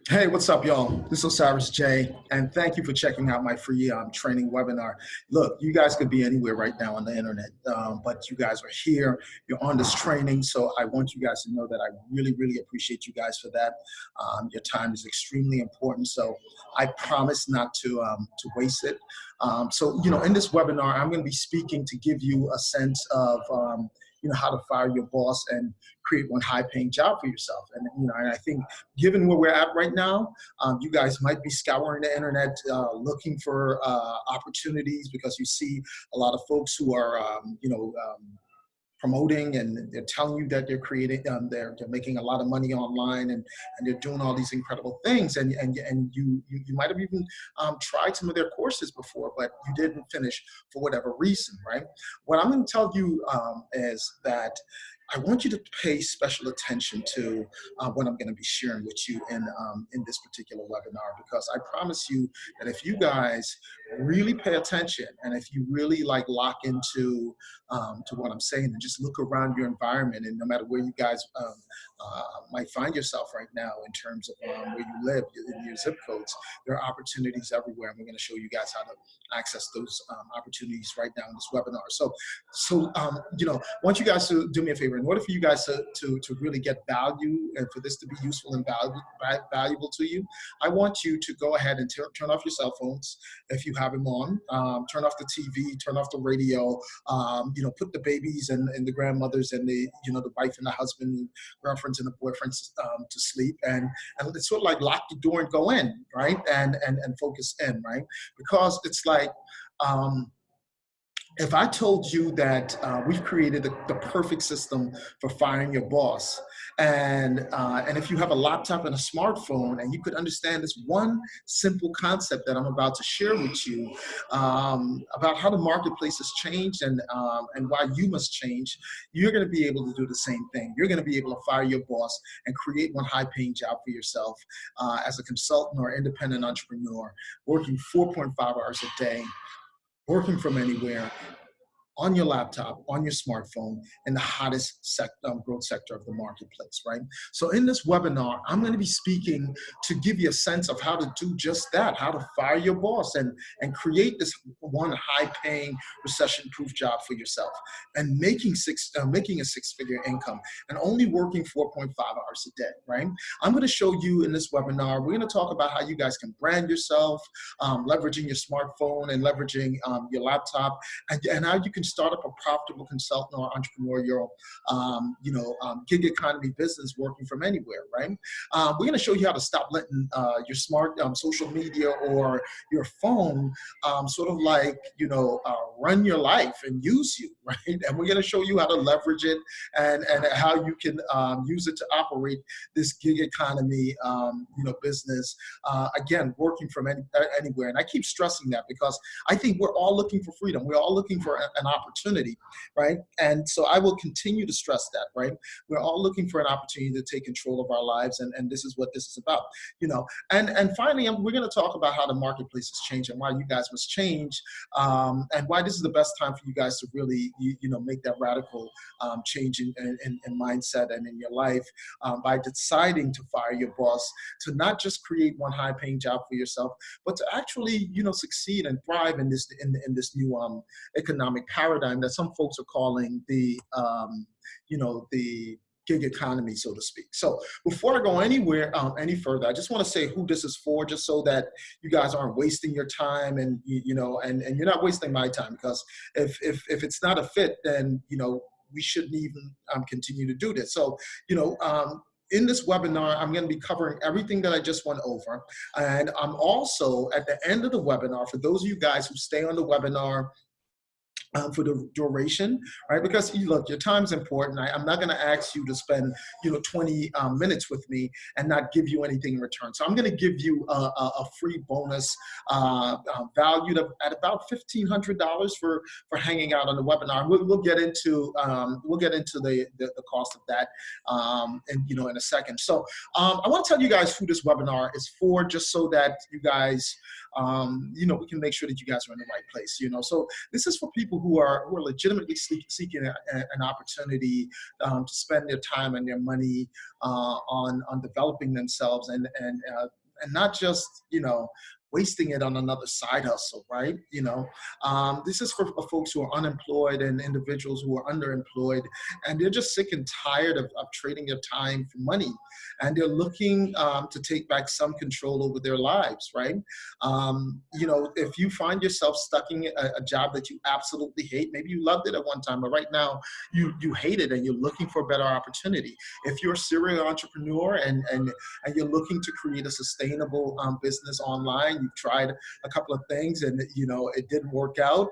Hey, what's up, y'all? This is Osiris J, and thank you for checking out my free training webinar. Look, you guys could be anywhere right now on the internet, but you guys are here. You're on this training, so I want you guys to know that I really, really appreciate you guys for that. Your time is extremely important, so I promise not to waste it. In this webinar, I'm going to be speaking to give you a sense of how to fire your boss and create one high-paying job for yourself. And I think given where we're at right now, you guys might be scouring the internet looking for opportunities because you see a lot of folks who are, promoting, and they're telling you that they're creating, they're making a lot of money online, and they're doing all these incredible things. And you might have even tried some of their courses before, but you didn't finish for whatever reason, right? What I'm going to tell you is that I want you to pay special attention to what I'm going to be sharing with you in this particular webinar, because I promise you that if you guys really pay attention and if you really lock into to what I'm saying and just look around your environment, and no matter where you guys might find yourself right now in terms of where you live, in your zip codes, there are opportunities everywhere, and we're going to show you guys how to access those opportunities right now in this webinar. I want you guys to do me a favor. In order for you guys to really get value and for this to be useful and valuable to you, I want you to go ahead and turn off your cell phones if you have them on. Turn off the TV, turn off the radio. Put the babies and the grandmothers and the wife and the husband, girlfriends and the boyfriends to sleep, and it's sort of like lock the door and go in, right? And focus in, right? Because it's like, if I told you that we've created the perfect system for firing your boss, and if you have a laptop and a smartphone, and you could understand this one simple concept that I'm about to share with you about how the marketplace has changed and why you must change, you're going to be able to do the same thing. You're going to be able to fire your boss and create one high-paying job for yourself as a consultant or independent entrepreneur, working 4.5 hours a day, working from anywhere, on your laptop, on your smartphone, in the hottest growth sector of the marketplace, right? So in this webinar, I'm going to be speaking to give you a sense of how to do just that, how to fire your boss and create this one high-paying, recession-proof job for yourself, and making a six-figure income, and only working 4.5 hours a day, right? I'm going to show you in this webinar, we're going to talk about how you guys can brand yourself, leveraging your smartphone and leveraging your laptop, and how you can start up a profitable consultant or entrepreneurial, gig economy business working from anywhere, right? We're going to show you how to stop letting your smart social media or your phone run your life and use you, right? And we're going to show you how to leverage it and how you can use it to operate this gig economy, business, again, working from anywhere. And I keep stressing that because I think we're all looking for freedom. We're all looking for an opportunity, right? And so I will continue to stress that, right? We're all looking for an opportunity to take control of our lives, and this is what this is about, And finally, we're going to talk about how the marketplace has changed and why you guys must change, and why this is the best time for you guys to really, make that radical change in mindset and in your life, by deciding to fire your boss, to not just create one high-paying job for yourself, but to actually, succeed and thrive in this new economic paradigm that some folks are calling the gig economy, so to speak. So before I go anywhere any further, I just want to say who this is for, just so that you guys aren't wasting your time, and and you're not wasting my time, because if it's not a fit, then we shouldn't even continue to do this. So in this webinar, I'm going to be covering everything that I just went over. And I'm also, at the end of the webinar, for those of you guys who stay on the webinar for the duration, right? Because look, your time's important. I'm not going to ask you to spend 20 minutes with me and not give you anything in return. So I'm going to give you a free bonus valued at about $1,500 for hanging out on the webinar. We'll get into the cost of that in a second. So I want to tell you guys who this webinar is for, just so that you guys we can make sure that you guys are in the right place. So this is for people who are legitimately seeking an opportunity to spend their time and their money on developing themselves and not just wasting it on another side hustle, right? This is for folks who are unemployed and individuals who are underemployed, and they're just sick and tired of trading their time for money, and they're looking to take back some control over their lives, right? If you find yourself stuck in a job that you absolutely hate, maybe you loved it at one time, but right now you hate it and you're looking for a better opportunity. If you're a serial entrepreneur and you're looking to create a sustainable business online, you've tried a couple of things and it didn't work out.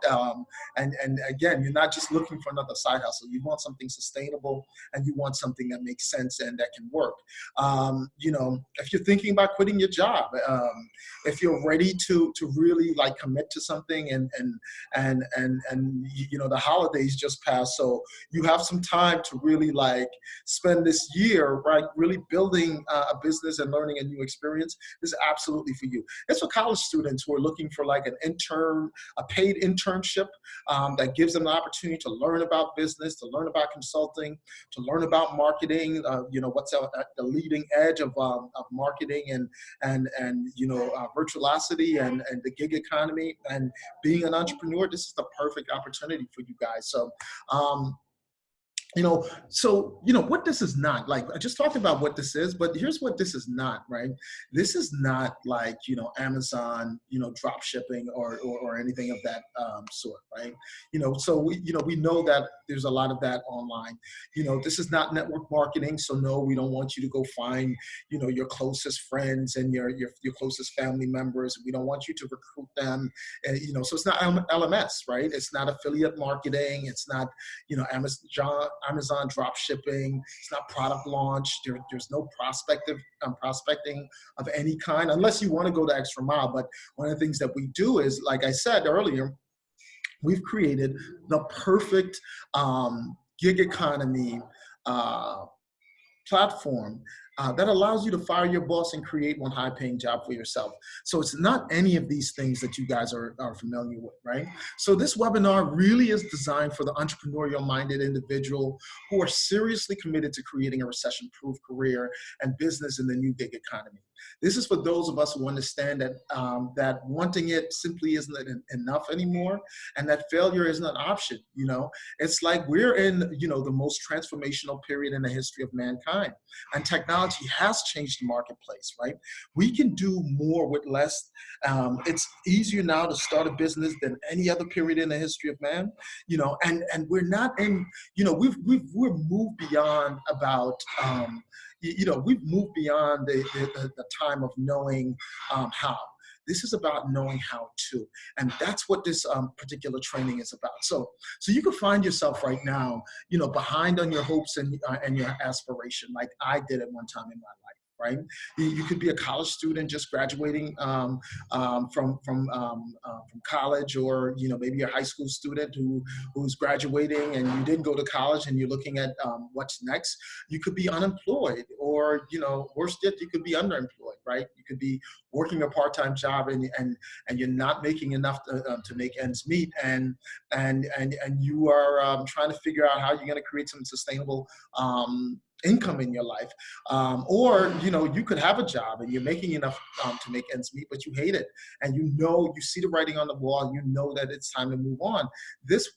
And again, you're not just looking for another side hustle. You want something sustainable and you want something that makes sense and that can work. If you're thinking about quitting your job, if you're ready to really like commit to something and the holidays just passed, so you have some time to really like spend this year, right, really building a business and learning a new experience, this is absolutely for you. It's for college students who are looking for like an intern, a paid internship that gives them the opportunity to learn about business, to learn about consulting, to learn about marketing, what's at the leading edge of marketing and virtuosity and the gig economy and being an entrepreneur. This is the perfect opportunity for you guys. So what this is not. Like, I just talked about what this is, but here's what this is not, right? This is not like, Amazon, drop shipping or anything of that sort, right? So we know that there's a lot of that online. This is not network marketing. So no, we don't want you to go find, your closest friends and your closest family members. We don't want you to recruit them. So it's not LMS, right? It's not affiliate marketing. It's not, Amazon drop shipping. It's not product launch. There's no prospecting of any kind, unless you want to go the extra mile. But one of the things that we do is, like I said earlier, we've created the perfect gig economy platform that allows you to fire your boss and create one high-paying job for yourself. So it's not any of these things that you guys are familiar with, right? So this webinar really is designed for the entrepreneurial-minded individual who are seriously committed to creating a recession-proof career and business in the new gig economy. This is for those of us who understand that that wanting it simply isn't enough anymore, and that failure isn't an option. It's like we're in the most transformational period in the history of mankind, and technology has changed the marketplace, right? We can do more with less. It's easier now to start a business than any other period in the history of man. And we're not in. We've moved beyond about. We've moved beyond the time of knowing how. This is about knowing how to, and that's what this particular training is about. So you can find yourself right now, behind on your hopes and your aspiration, like I did at one time in my life. Right? You could be a college student just graduating from college, or maybe a high school student who's graduating and you didn't go to college and you're looking at what's next. You could be unemployed, or worse yet, you could be underemployed. Right? You could be working a part-time job and you're not making enough to make ends meet, and you are trying to figure out how you're going to create some sustainable income in your life, or you could have a job and you're making enough to make ends meet, but you hate it, and you see the writing on the wall, and that it's time to move on. This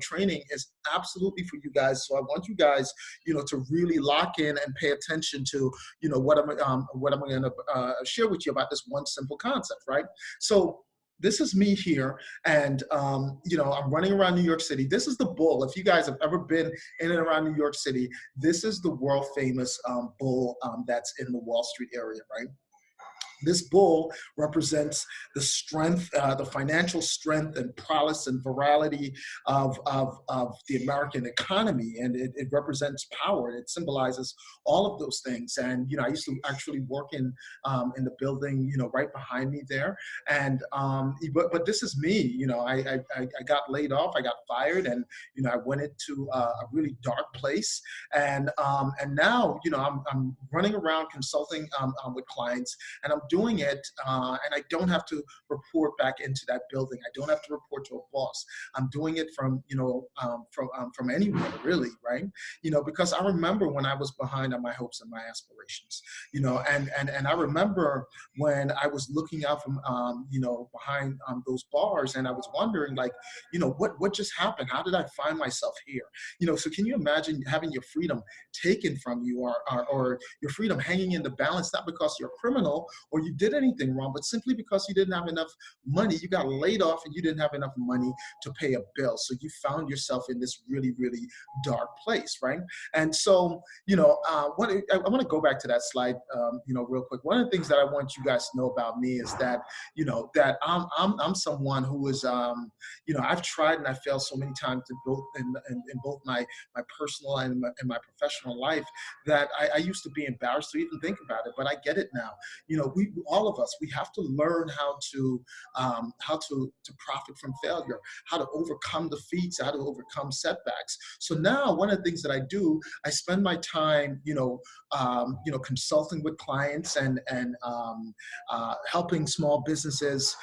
training is absolutely for you guys. So I want you guys to really lock in and pay attention to what I'm going to share with you about this one simple concept, right? So this is me here, and I'm running around New York City. This is the Bull. If you guys have ever been in and around New York City, this is the world famous Bull that's in the Wall Street area, right? This bull represents the strength, the financial strength and prowess and virality of the American economy, and it represents power. It symbolizes all of those things. And I used to actually work in the building, right behind me there. And but this is me. I got laid off. I got fired, and I went into a really dark place. And now I'm running around consulting with clients, and I'm doing it, and I don't have to report back into that building. I don't have to report to a boss. I'm doing it from, from anywhere, really, right? Because I remember when I was behind on my hopes and my aspirations, and I remember when I was looking out from, behind those bars, and I was wondering, like, what just happened? How did I find myself here? So can you imagine having your freedom taken from you, or your freedom hanging in the balance, not because you're a criminal or you did anything wrong, but simply because you didn't have enough money. You got laid off and you didn't have enough money to pay a bill. So you found yourself in this really, really dark place, right? And so, I want to go back to that slide, real quick. One of the things that I want you guys to know about me is that, that I'm someone who is, I've tried and I failed so many times in both my personal and my professional life, that I used to be embarrassed to even think about it, but I get it now. We, all of us, we have to learn how to profit from failure, how to overcome defeats, how to overcome setbacks. So now one of the things that I do, I spend my time, consulting with clients and helping small businesses,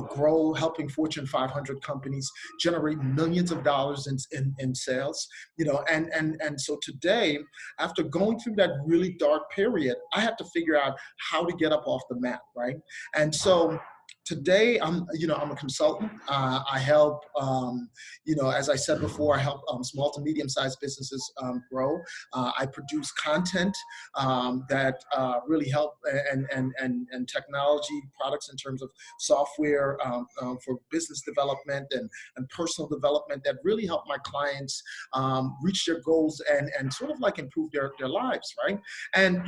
grow, helping Fortune 500 companies generate millions of dollars in sales, and so today, after going through that really dark period, I had to figure out how to get up off the mat, right? And so today, I'm a consultant. I help, as I said before, I help small to medium-sized businesses grow. I produce content that really help, and technology products in terms of software for business development and personal development that really help my clients reach their goals and sort of like improve their lives, right? And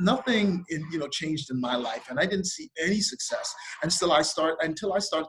nothing changed in my life, and I didn't see any success until I started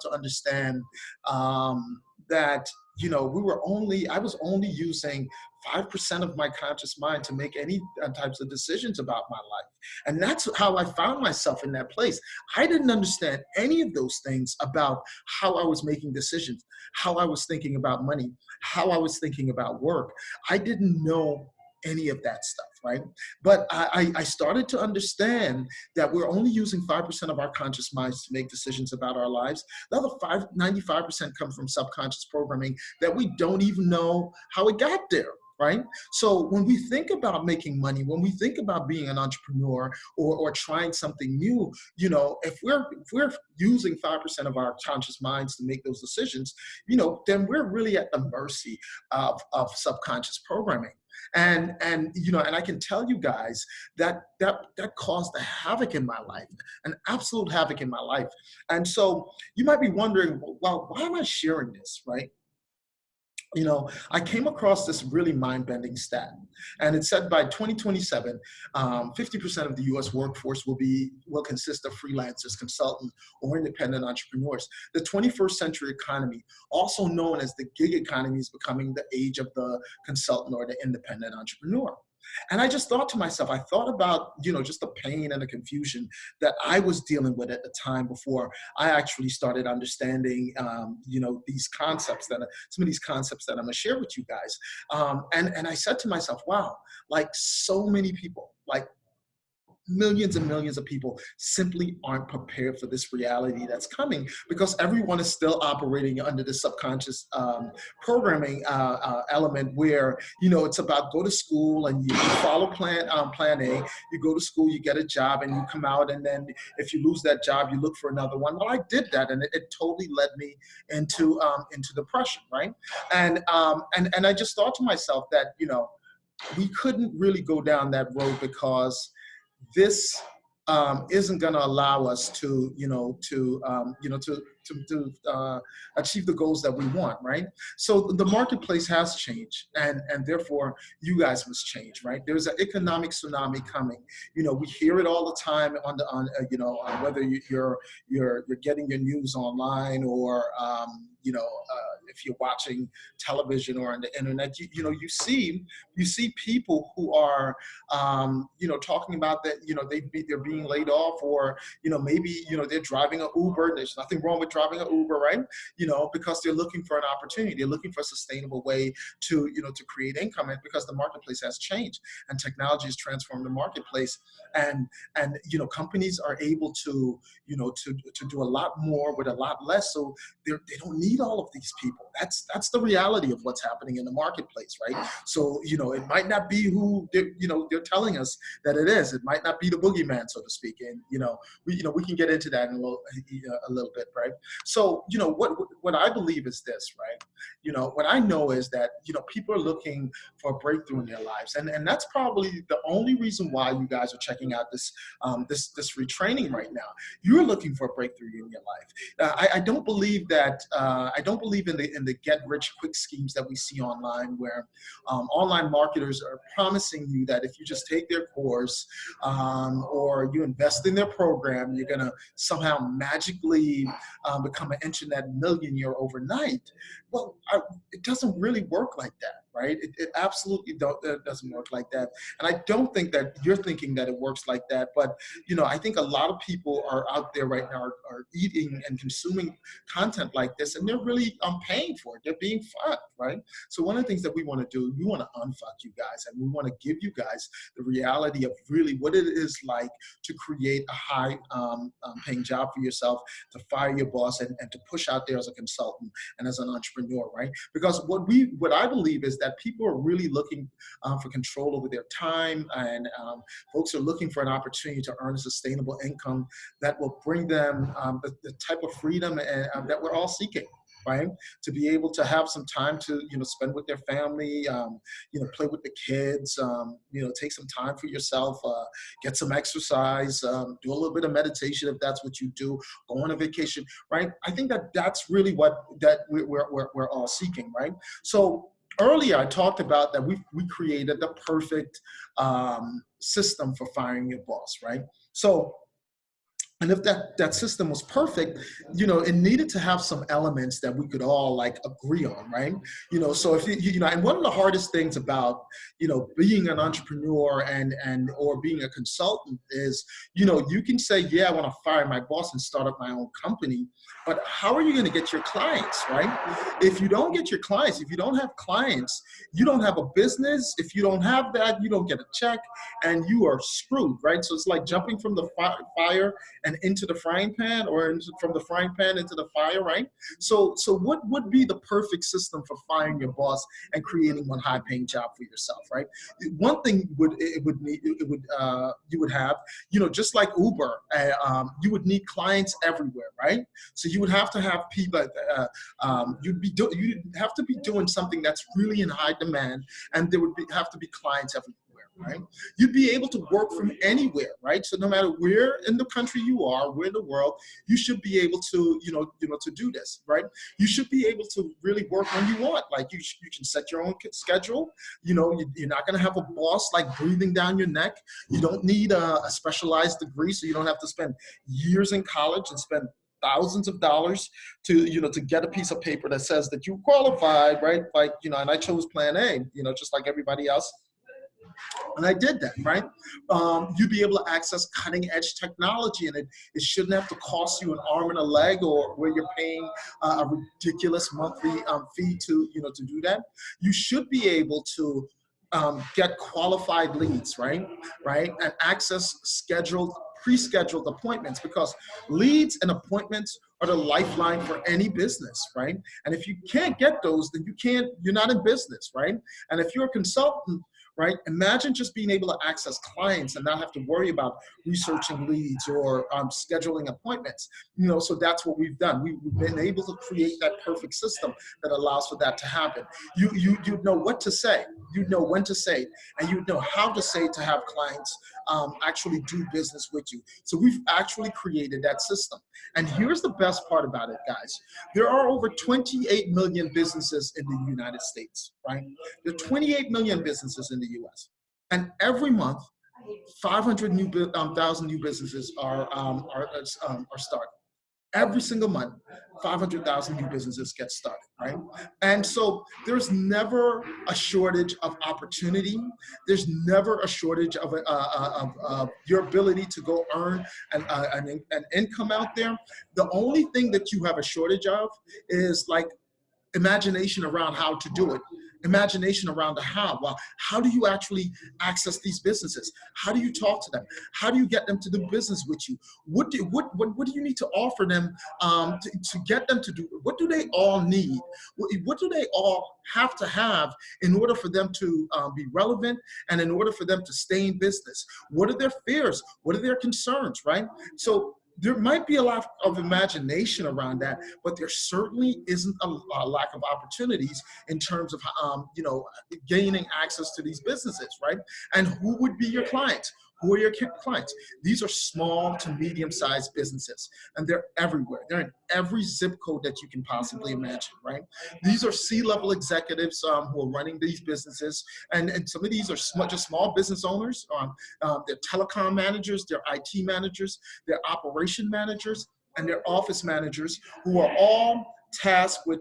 to understand that I was only using 5% of my conscious mind to make any types of decisions about my life. And that's how I found myself in that place. I didn't understand any of those things about how I was making decisions, how I was thinking about money, how I was thinking about work. I didn't know any of that stuff, right? But I started to understand that we're only using 5% of our conscious minds to make decisions about our lives. The other 95% come from subconscious programming that we don't even know how it got there, right? So when we think about making money, when we think about being an entrepreneur or trying something new, if we're using 5% of our conscious minds to make those decisions, then we're really at the mercy of subconscious programming. And I can tell you guys that caused a havoc in my life, an absolute havoc in my life. And so you might be wondering, well, why am I sharing this, right? I came across this really mind-bending stat, and it said by 2027, 50% of the U.S. workforce will consist of freelancers, consultants, or independent entrepreneurs. The 21st century economy, also known as the gig economy, is becoming the age of the consultant or the independent entrepreneur. And I just thought to myself, I thought about, just the pain and the confusion that I was dealing with at the time before I actually started understanding, these concepts some of these concepts that I'm gonna share with you guys. And I said to myself, wow, like so many people, like millions and millions of people simply aren't prepared for this reality that's coming, because everyone is still operating under the subconscious programming element where, it's about go to school and you follow plan A, you go to school, you get a job, and you come out, and then if you lose that job, you look for another one. Well, I did that, and it totally led me into depression, right? And I just thought to myself that, we couldn't really go down that road, because this isn't going to allow us to achieve the goals that we want, right? So the marketplace has changed, and therefore you guys must change, right? There's an economic tsunami coming. We hear it all the time whether you're getting your news online or if you're watching television or on the internet, you see people who are talking about that they're being laid off, or maybe they're driving an Uber. There's nothing wrong with driving driving an Uber, right? Because they're looking for an opportunity. They're looking for a sustainable way to create income, and because the marketplace has changed and technology has transformed the marketplace, and companies are able to do a lot more with a lot less, so they don't need all of these people. That's the reality of what's happening in the marketplace, right? So it might not be who they're telling us that it is. It might not be the boogeyman, so to speak, and we can get into that in a little bit, right? So what I believe is this, right? What I know is that people are looking for a breakthrough in their lives, and that's probably the only reason why you guys are checking out this retraining right now. You're looking for a breakthrough in your life. I don't believe that. I don't believe in the get rich quick schemes that we see online, where online marketers are promising you that if you just take their course or you invest in their program, you're gonna somehow magically become an internet millionaire overnight. Well, it doesn't really work like that, right? It absolutely doesn't work like that. And I don't think that you're thinking that it works like that. But, I think a lot of people are out there right now are eating and consuming content like this, and they're really paying for it. They're being fucked, right? So one of the things that we want to do, we want to unfuck you guys, and we want to give you guys the reality of really what it is like to create a high paying job for yourself, to fire your boss, and to push out there as a consultant and as an entrepreneur, right? Because what I believe is that people are really looking for control over their time, and folks are looking for an opportunity to earn a sustainable income that will bring them the type of freedom that we're all seeking, right? To be able to have some time to spend with their family, play with the kids, take some time for yourself, get some exercise, do a little bit of meditation if that's what you do, go on a vacation, right? I think that's really what we're all seeking, right? So earlier I talked about that we created the perfect system for firing your boss, right? So, and if that system was perfect, it needed to have some elements that we could all like agree on, right? So if and one of the hardest things about being an entrepreneur and or being a consultant is you can say, yeah, I want to fire my boss and start up my own company, but how are you going to get your clients, right? If you don't get your clients, if you don't have clients, you don't have a business. If you don't have that, you don't get a check, and you are screwed, right? So it's like jumping from the fire and into the frying pan, or from the frying pan into the fire, right? So what would be the perfect system for firing your boss and creating one high-paying job for yourself, right? One thing you would have, just like Uber, you would need clients everywhere, right? So you would have to have people. You'd have to be doing something that's really in high demand, and there would have to be clients everywhere, right? You'd be able to work from anywhere, right? So no matter where in the country you are, where in the world, you should be able to, to do this, right? You should be able to really work when you want. Like you can set your own schedule. You're not going to have a boss like breathing down your neck. You don't need a specialized degree, so you don't have to spend years in college and spend thousands of dollars to get a piece of paper that says that you qualified, right? Like, and I chose plan A, just like everybody else. And I did that, right? You'd be able to access cutting edge technology, and it shouldn't have to cost you an arm and a leg, or where you're paying a ridiculous monthly fee to do that. You should be able to get qualified leads, right? And access pre-scheduled appointments, because leads and appointments are the lifeline for any business, right? And if you can't get those, then you're not in business, right? And if you're a consultant, right? Imagine just being able to access clients and not have to worry about researching leads or scheduling appointments. So that's what we've done. We've been able to create that perfect system that allows for that to happen. You know what to say, you know when to say, and you know how to say to have clients actually do business with you. So we've actually created that system. And here's the best part about it, guys. There are over 28 million businesses in the United States, right? There are 28 million businesses in the US. And every month, 500,000 new businesses are started. every single month, 500,000 new businesses get started, right? And so there's never a shortage of opportunity. There's never a shortage of your ability to go earn an income out there. The only thing that you have a shortage of is like imagination around how to do it, imagination around the how. Well, how do you actually access these businesses? How do you talk to them? How do you get them to do business with you? What do you need to offer them to get them to do? What do they all need? What do they all have to have in order for them to be relevant and in order for them to stay in business? What are their fears? What are their concerns, right? So there might be a lot of imagination around that, but there certainly isn't a lack of opportunities in terms of, gaining access to these businesses, right? And who would be your clients? Who are your clients? These are small to medium-sized businesses, and they're everywhere. They're in every zip code that you can possibly imagine, right? These are C-level executives who are running these businesses, and some of these are just small business owners. They're telecom managers, they're IT managers, they're operation managers, and they're office managers who are all tasked with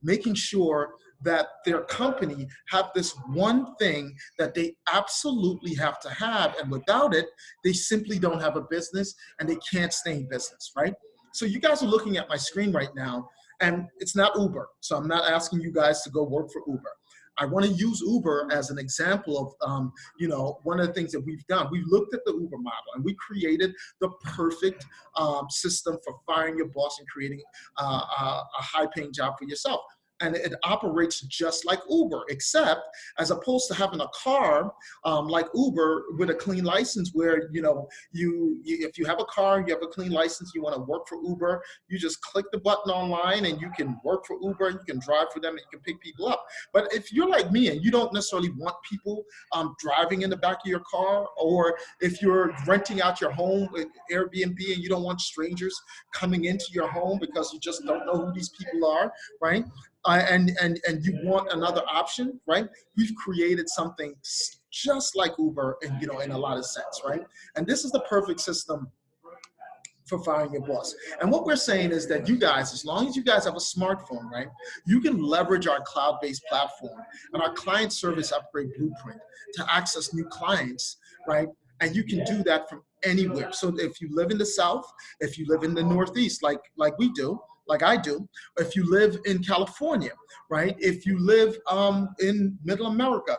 making sure that their company have this one thing that they absolutely have to have, and without it, they simply don't have a business and they can't stay in business, right? So you guys are looking at my screen right now, and it's not Uber, so I'm not asking you guys to go work for Uber. I want to use Uber as an example of, one of the things that we've done. We looked at the Uber model and we created the perfect system for firing your boss and creating a high-paying job for yourself. And it operates just like Uber, except as opposed to having a car like Uber with a clean license, where if you have a car, you have a clean license, you want to work for Uber, you just click the button online and you can work for Uber, you can drive for them, and you can pick people up. But if you're like me and you don't necessarily want people driving in the back of your car, or if you're renting out your home with Airbnb and you don't want strangers coming into your home because you just don't know who these people are, right? And you want another option, right? We've created something just like Uber, in a lot of sense, right? And this is the perfect system for firing your boss. And what we're saying is that you guys, as long as you guys have a smartphone, right, you can leverage our cloud-based platform and our client service upgrade blueprint to access new clients, right? And you can do that from anywhere. So if you live in the South, if you live in the Northeast, like we do, like I do, if you live in California, right? If you live in Middle America,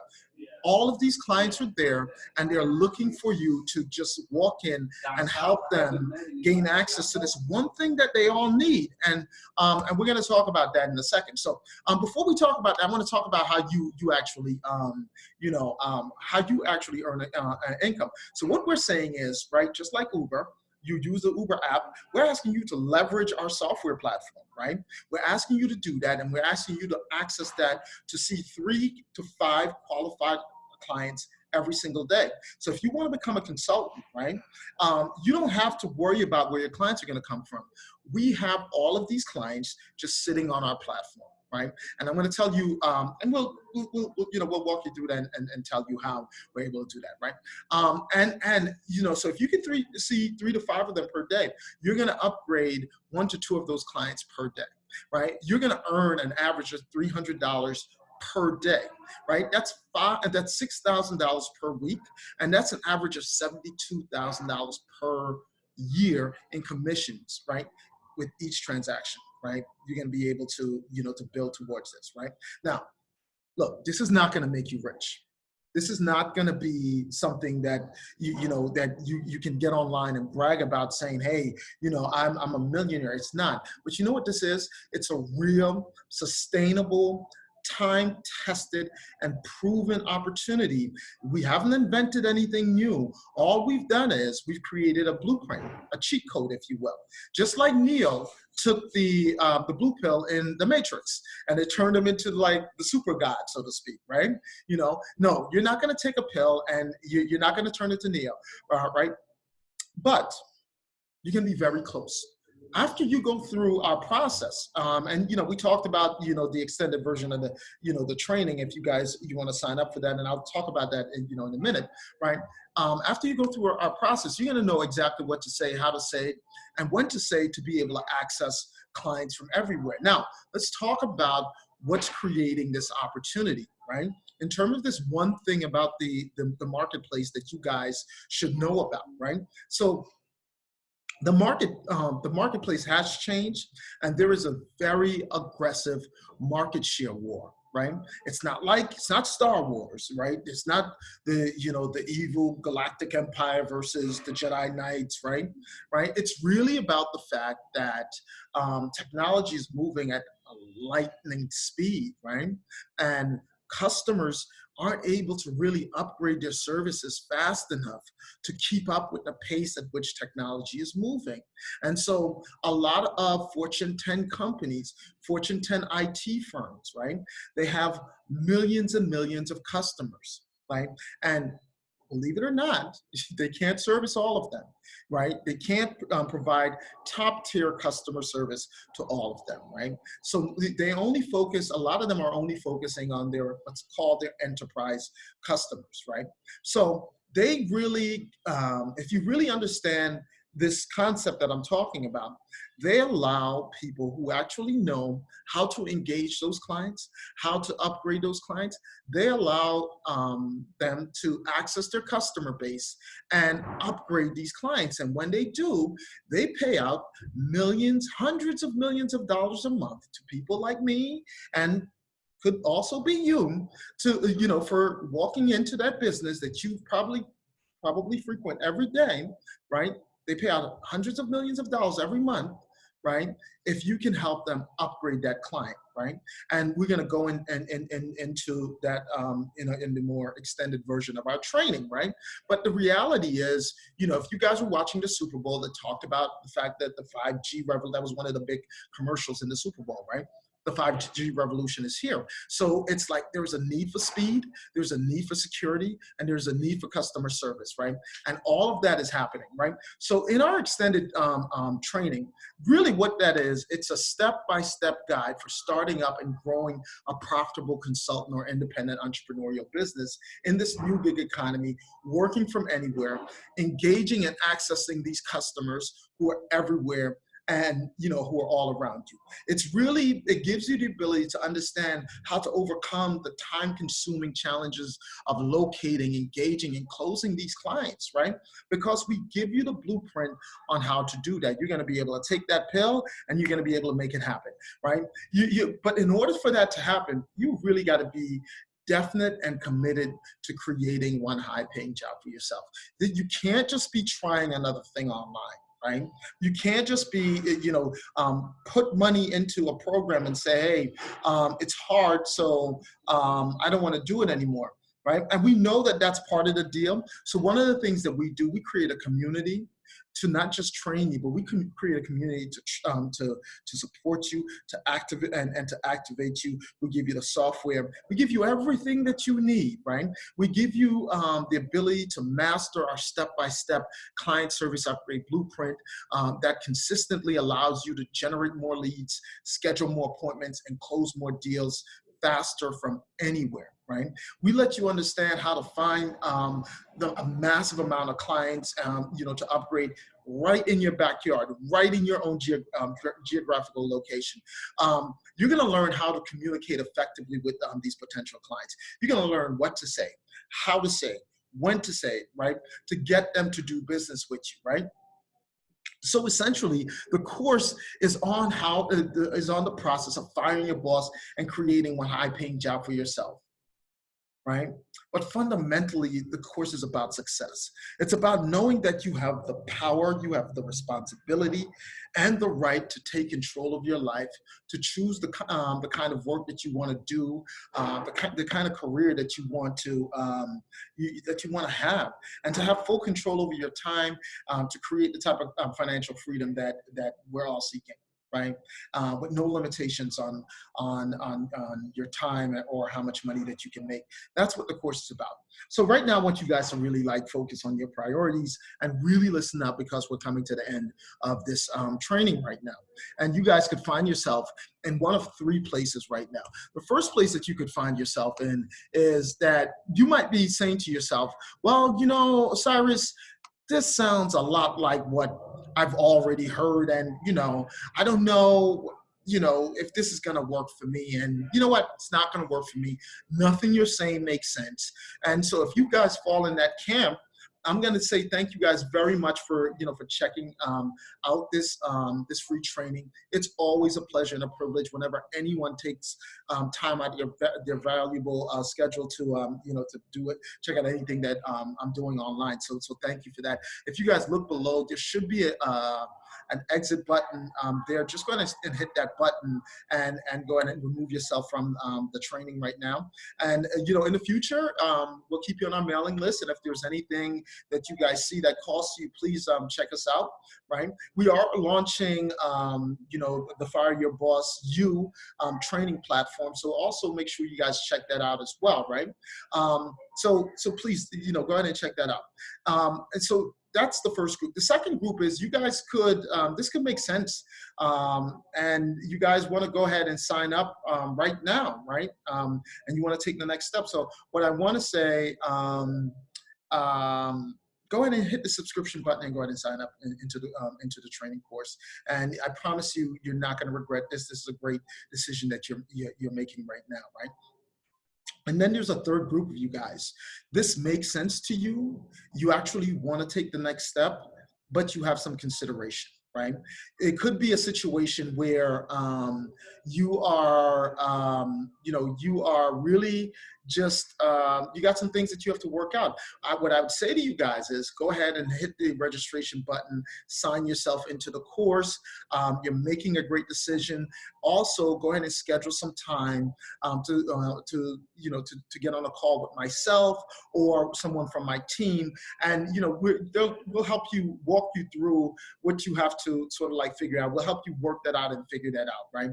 all of these clients are there and they're looking for you to just walk in and help them gain access to this one thing that they all need. And we're going to talk about that in a second. So before we talk about that, I want to talk about how you actually, how you actually earn an income. So what we're saying is, right, just like Uber, you use the Uber app, we're asking you to leverage our software platform, right? We're asking you to do that, and we're asking you to access that to see 3 to 5 qualified clients every single day. So if you want to become a consultant, right, you don't have to worry about where your clients are going to come from. We have all of these clients just sitting on our platform, right? And I'm going to tell you, and we'll walk you through that and tell you how we're able to do that, right? So if you can see 3 to 5 of them per day, you're going to upgrade 1 to 2 of those clients per day, right? You're going to earn an average of $300 per day, right? That's $6,000 per week, and that's an average of $72,000 per year in commissions, right? With each transaction, right? You're going to be able to, to build towards this, right? Now, look, this is not going to make you rich. This is not going to be something that you can get online and brag about, saying, hey, I'm a millionaire. It's not. But you know what this is? It's a real, sustainable, time-tested and proven opportunity. We haven't invented anything new. All we've done is we've created a blueprint, a cheat code, if you will. Just like Neo took the blue pill in the Matrix and it turned him into like the super god, so to speak, right? No, you're not going to take a pill and you're not going to turn into Neo, right? But you can be very close. after you go through our process, and we talked about the extended version of the the training. If you want to sign up for that, and I'll talk about that in a minute, right? After you go through our process, you're going to know exactly what to say, how to say it, and when to say to be able to access clients from everywhere. Now, let's talk about what's creating this opportunity, right? In terms of this one thing about the marketplace that you guys should know about, right? So the marketplace has changed, and there is a very aggressive market share war, right? It's not Star Wars, right? It's not the evil galactic empire versus the Jedi Knights, right? It's really about the fact that technology is moving at a lightning speed, right? And customers aren't able to really upgrade their services fast enough to keep up with the pace at which technology is moving. And so a lot of Fortune 10 companies, Fortune 10 IT firms, right? They have millions and millions of customers, right? And believe it or not, they can't service all of them, right? They can't provide top tier customer service to all of them, right? So they only focus, a lot of them are only focusing on their, what's called their enterprise customers, right? So they really, if you really understand this concept that I'm talking about, they allow people who actually know how to engage those clients, how to upgrade those clients. They allow them to access their customer base and upgrade these clients. And when they do, they pay out millions, hundreds of millions of dollars a month to people like me, and could also be you, to for walking into that business that you probably frequent every day, right? They pay out hundreds of millions of dollars every month, right? If you can help them upgrade that client, right? And we're going to go into that in the more extended version of our training, right? But the reality is, if you guys were watching the Super Bowl that talked about the fact that the 5G revolution, that was one of the big commercials in the Super Bowl, right? The 5G revolution is here. So it's like there's a need for speed, there's a need for security, and there's a need for customer service, right? And all of that is happening, right? So in our extended training, really what that is, it's a step-by-step guide for starting up and growing a profitable consultant or independent entrepreneurial business in this new gig economy, working from anywhere, engaging and accessing these customers who are everywhere and who are all around you. It gives you the ability to understand how to overcome the time-consuming challenges of locating, engaging, and closing these clients, right? Because we give you the blueprint on how to do that. You're going to be able to take that pill and you're going to be able to make it happen, right? But in order for that to happen, you really got to be definite and committed to creating one high-paying job for yourself. You can't just be trying another thing online. Right? You can't just be, put money into a program and say, hey, it's hard, so I don't want to do it anymore, right? And we know that that's part of the deal. So one of the things that we do, we create a community to not just train you, but we can create a community to support you, to activate and to activate you. We give you the software. We give you everything that you need, right? We give you the ability to master our step-by-step client service upgrade blueprint that consistently allows you to generate more leads, schedule more appointments, and close more deals faster from anywhere, right? We let you understand how to find a massive amount of clients, to upgrade right in your backyard, right in your own geographical location. You're going to learn how to communicate effectively with these potential clients. You're going to learn what to say, how to say, when to say it, right? To get them to do business with you, right? So essentially, the course is on the process of firing your boss and creating one high-paying job for yourself, right? But fundamentally, the course is about success. It's about knowing that you have the power, you have the responsibility, and the right to take control of your life, to choose the kind of work that you want to do, the kind of career that you want to have, and to have full control over your time, to create the type of financial freedom that we're all seeking. right? With no limitations on your time or how much money that you can make. That's what the course is about. So right now, I want you guys to really like focus on your priorities and really listen up, because we're coming to the end of this training right now. And you guys could find yourself in one of three places right now. The first place that you could find yourself in is that you might be saying to yourself, well, you know, Cyrus, this sounds a lot like what I've already heard. And, you know, I don't know, you know, if this is going to work for me. And you know what? It's not going to work for me. Nothing you're saying makes sense. And so if you guys fall in that camp, I'm going to say thank you guys very much for, you know, for checking out this free training. It's always a pleasure and a privilege whenever anyone takes time out of their valuable schedule to, you know, to do it, check out anything that I'm doing online. So thank you for that. If you guys look below, there should be an exit button there. Just go ahead and hit that button and go ahead and remove yourself from the training right now. And, you know, in the future, we'll keep you on our mailing list. And if there's anything that you guys see that costs you, please check us out, right? We are launching, you know, the Fire Your Boss You training platform. So also make sure you guys check that out as well, right? So please, you know, go ahead and check that out. And so that's the first group. The second group is you guys could, this could make sense. And you guys want to go ahead and sign up right now, right? And you want to take the next step. So what I want to say, go ahead and hit the subscription button and go ahead and sign up into the training course. And I promise you, you're not going to regret this. This is a great decision that you're making right now, right? And then there's a third group of you guys. This makes sense to you. You actually want to take the next step, but you have some consideration, right? It could be a situation where you are, you know, you are really just, you got some things that you have to work out. What I would say to you guys is go ahead and hit the registration button, sign yourself into the course. You're making a great decision. Also, go ahead and schedule some time to you know, to get on a call with myself or someone from my team, and you know, we'll help you, walk you through what you have to sort of like figure out. We'll help you work that out and figure that out, right?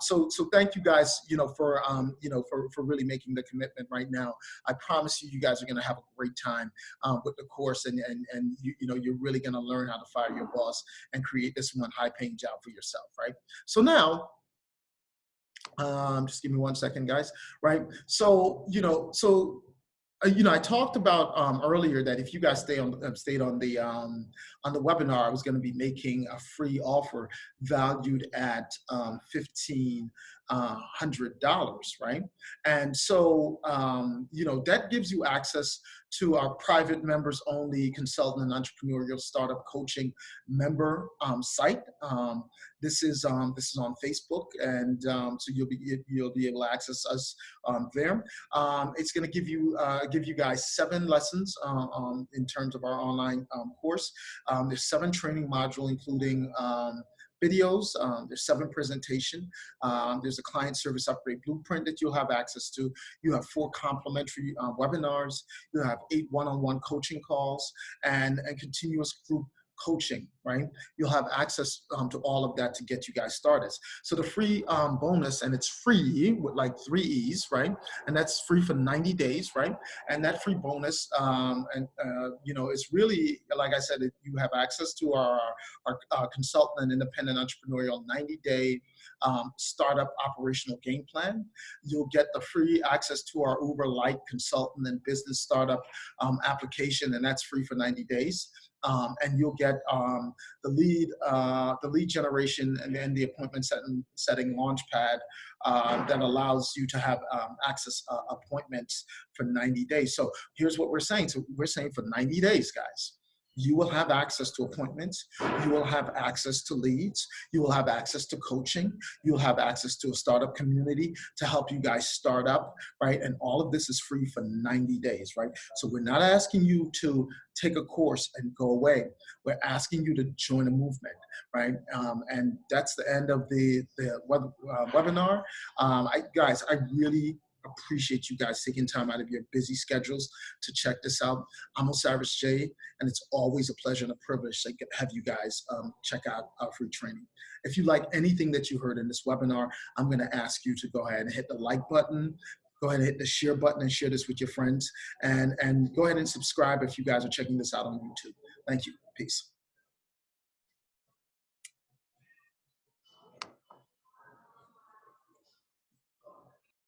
So thank you guys, you know, for you know, for really making the commitment right now. I promise you, you guys are going to have a great time with the course, and you know, you're really going to learn how to fire your boss and create this one high-paying job for yourself, right? So now, just give me 1 second, guys. Right. So, you know, I talked about earlier that if you guys stayed on the webinar, I was going to be making a free offer valued at $1,500, right? And so, you know, that gives you access to our private members only consultant and entrepreneurial startup coaching member site. This is on Facebook, and so you'll be able to access us there. It's going to give you guys 7 lessons in terms of our online course. There's 7 training modules, including videos. There's 7 presentation. There's a client service upgrade blueprint that you'll have access to. You have 4 complimentary webinars. You have 8 one-on-one coaching calls and continuous group coaching, right? You'll have access to all of that to get you guys started. So the free bonus, and it's free with like 3 E's, right? And that's free for 90 days, right? And that free bonus, you know, it's really, like I said, you have access to our consultant and independent entrepreneurial 90-day startup operational game plan. You'll get the free access to our Uber Lite consultant and business startup application, and that's free for 90 days. And you'll get the lead generation and the appointment setting launch pad that allows you to have access appointments for 90 days. So here's what we're saying. So we're saying for 90 days, guys, you will have access to appointments. You will have access to leads. You will have access to coaching. You'll have access to a startup community to help you guys start up, right? And all of this is free for 90 days, right? So we're not asking you to take a course and go away. We're asking you to join a movement, right? And that's the end of the webinar. Guys, I really appreciate you guys taking time out of your busy schedules to check this out. I'm Osiris J, and it's always a pleasure and a privilege to have you guys check out our free training. If you like anything that you heard in this webinar, I'm going to ask you to go ahead and hit the like button. Go ahead and hit the share button and share this with your friends. And go ahead and subscribe if you guys are checking this out on YouTube. Thank you. Peace.